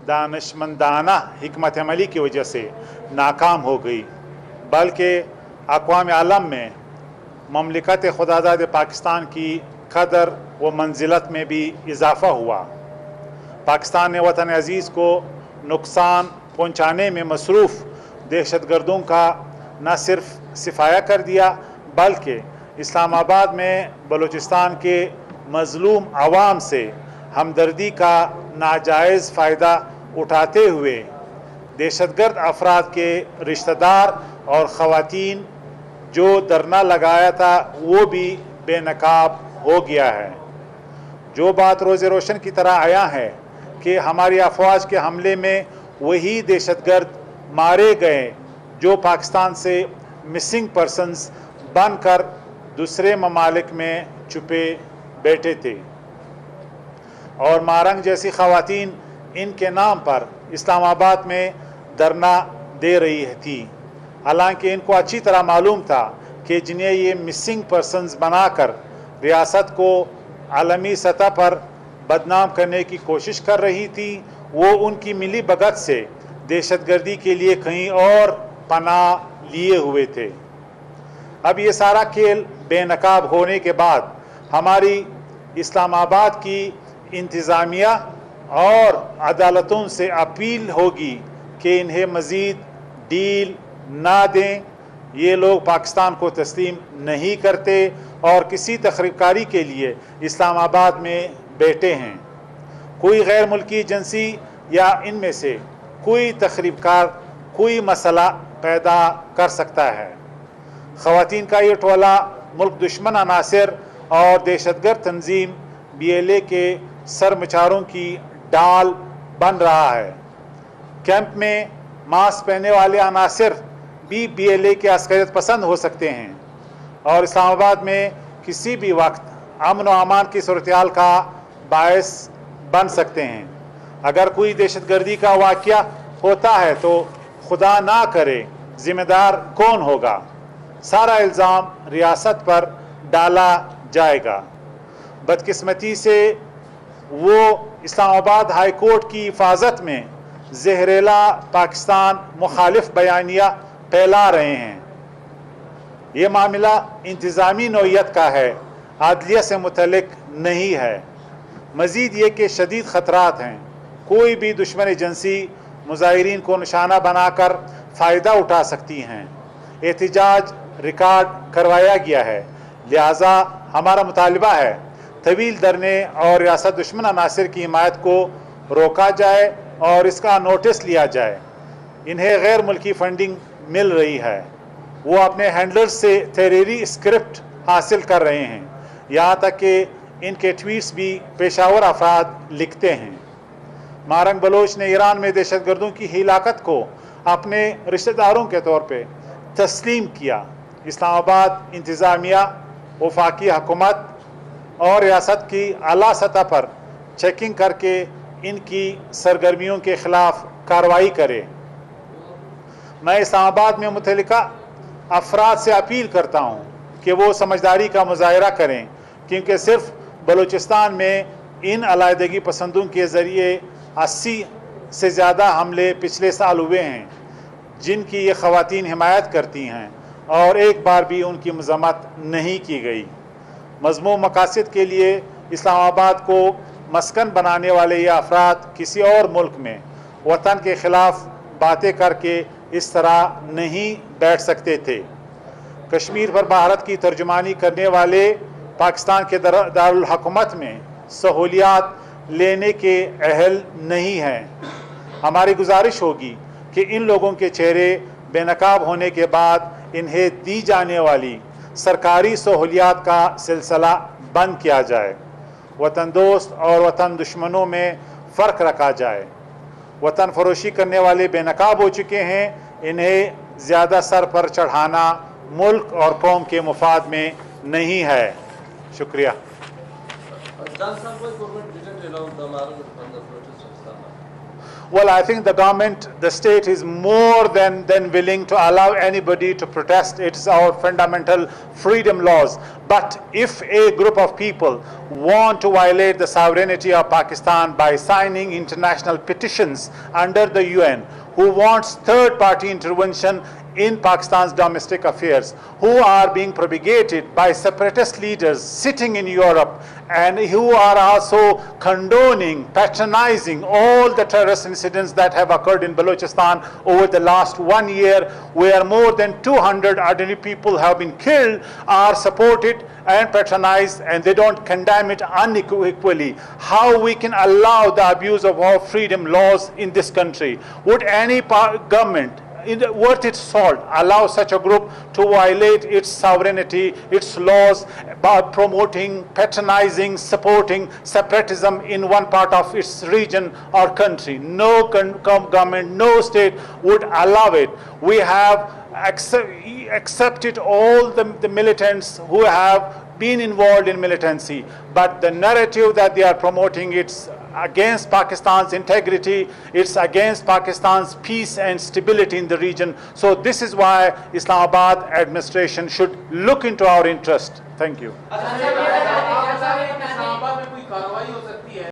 दानशमंदाना हिकमत अमली की वजह से नाकाम हो गई, बल्कि अक़वाम आलम में ममलिकत खुदादाद पाकिस्तान की कदर व मंजिलत में भी इजाफ़ा हुआ। पाकिस्तान ने वतन अज़ीज़ को नुकसान पहुँचाने में मसरूफ़ दहशतगर्दों का न सिर्फ सिफाया कर दिया, बल्कि इस्लामाबाद में बलूचिस्तान के मज़लूम आवाम से हमदर्दी का नाजायज़ फ़ायदा उठाते हुए दहशतगर्द अफराद के रिश्तेदार और ख़वातीन जो धरना लगाया था वो भी बेनकाब हो गया है। जो बात रोज़े रोशन की तरह आया है कि हमारी अफवाज के हमले में वही दहशतगर्द मारे गए जो पाकिस्तान से मिसिंग पर्सन्स बनकर दूसरे ममालिक में छुपे बैठे थे, और मारंग जैसी ख़वातीन इनके नाम पर इस्लामाबाद में धरना दे रही थी, हालांकि इनको अच्छी तरह मालूम था कि जिन्हें ये मिसिंग पर्सन्स बनाकर रियासत को आलमी सतह पर बदनाम करने की कोशिश कर रही थी, वो उनकी मिली भगत से दहशतगर्दी के लिए कहीं और पनाह लिए हुए थे। अब ये सारा खेल बेनकाब होने के बाद हमारी इस्लामाबाद की इंतज़ामिया और अदालतों से अपील होगी कि इन्हें मज़ीद डील ना दें। ये लोग पाकिस्तान को तस्लीम नहीं करते और किसी तखरीबकारी के लिए इस्लामाबाद में बैठे हैं। कोई गैर मुल्की एजेंसी या इनमें से कोई तखरीबकार कोई मसला पैदा कर सकता है। ख़वातीन का ये टोला मुल्क दुश्मन अनासिर और दहशतगर्द तंजीम BLA के सरमचारों की डाल बन रहा है। कैंप में मास्क पहनने वाले अनासिर भी BLA के अस्करियत पसंद हो सकते हैं और इस्लामाबाद में किसी भी वक्त अमन व अमान की सूरत-ए-हाल का बायस बन सकते हैं। अगर कोई दहशतगर्दी का वाक़या होता है तो खुदा ना करे ज़िम्मेदार कौन होगा? सारा इल्ज़ाम रियासत पर डाला जाएगा। बदकिस्मती से वो इस्लामाबाद हाई कोर्ट की हिफाजत में जहरीला पाकिस्तान मुखालिफ बयानिया फैला रहे हैं। ये मामला इंतज़ामी नौइयत का है, आदलिया से मुतल्लिक नहीं है। मज़ीद ये कि शदीद ख़तरात हैं। कोई भी दुश्मन एजेंसी मुज़ाहिरीन को निशाना बनाकर फ़ायदा उठा सकती हैं। एहतिजाज रिकॉर्ड करवाया गया है, लिहाजा हमारा मुतालबा है तवील धरने और रियासत दुश्मन अनासिर की हिमायत को रोका जाए और इसका नोटिस लिया जाए। इन्हें गैर मुल्की फंडिंग मिल रही है, वो अपने हैंडलर्स से तहरीरी स्क्रिप्ट हासिल कर रहे हैं, यहाँ तक कि इनके ट्वीट्स भी पेशावर अफराद लिखते हैं। मारंग बलोच ने ईरान में दहशतगर्दों की हिलाकत को अपने रिश्तेदारों के तौर पे तस्लीम किया। इस्लामाबाद इंतज़ामिया, वफाकी हुकूमत और रियासत की आला सतह पर चेकिंग करके इनकी सरगर्मियों के ख़िलाफ़ कार्रवाई करे। मैं इस्लामाबाद में मुतल्लिका अफराद से अपील करता हूँ कि वो समझदारी का मुजाहरा करें, क्योंकि सिर्फ बलूचिस्तान में इन अलायदगी पसंदों के ज़रिए 80 से ज़्यादा हमले पिछले साल हुए हैं, जिनकी ये ख़वातीन हिमायत करती हैं और एक बार भी उनकी मज़म्मत नहीं की गई। मज़मूम मकासद के लिए इस्लामाबाद को मस्कन बनाने वाले ये अफराद किसी और मुल्क में वतन के ख़िलाफ़ बातें करके इस तरह नहीं बैठ सकते थे। कश्मीर पर भारत की तर्जुमानी करने वाले पाकिस्तान के दारुल हुकूमत में सहूलियात लेने के अहल नहीं हैं। हमारी गुजारिश होगी कि इन लोगों के चेहरे बेनकाब होने के बाद इन्हें दी जाने वाली सरकारी सहूलियात का सिलसिला बंद किया जाए। वतन दोस्त और वतन दुश्मनों में फ़र्क रखा जाए। वतन फरोशी करने वाले बेनकाब हो चुके हैं, इन्हें ज़्यादा सर पर चढ़ाना मुल्क और कौम के मुफाद में नहीं है। शुक्रिया। Well, I think the government, the state is more than willing to allow anybody to protest. It's our fundamental freedom laws. But if a group of people want to violate the sovereignty of Pakistan by signing international petitions under the UN, who wants third-party intervention in Pakistan's domestic affairs, who are being propagated by separatist leaders sitting in Europe, and who are also condoning, patronizing all the terrorist incidents that have occurred in Balochistan over the last 1 year, where more than 200 ordinary people have been killed, are supported and patronized, and they don't condemn it unequally. How we can allow the abuse of our freedom laws in this country? Would any government worth its salt allow such a group to violate its sovereignty, its laws, by promoting, patronizing, supporting separatism in one part of its region or country? No government, no state would allow it. We have accepted all the militants who have been involved in militancy, but the narrative that they are promoting, it's against Pakistan's integrity, it's against Pakistan's peace and stability in the region. So this is why Islamabad administration should look into our interest. Thank you.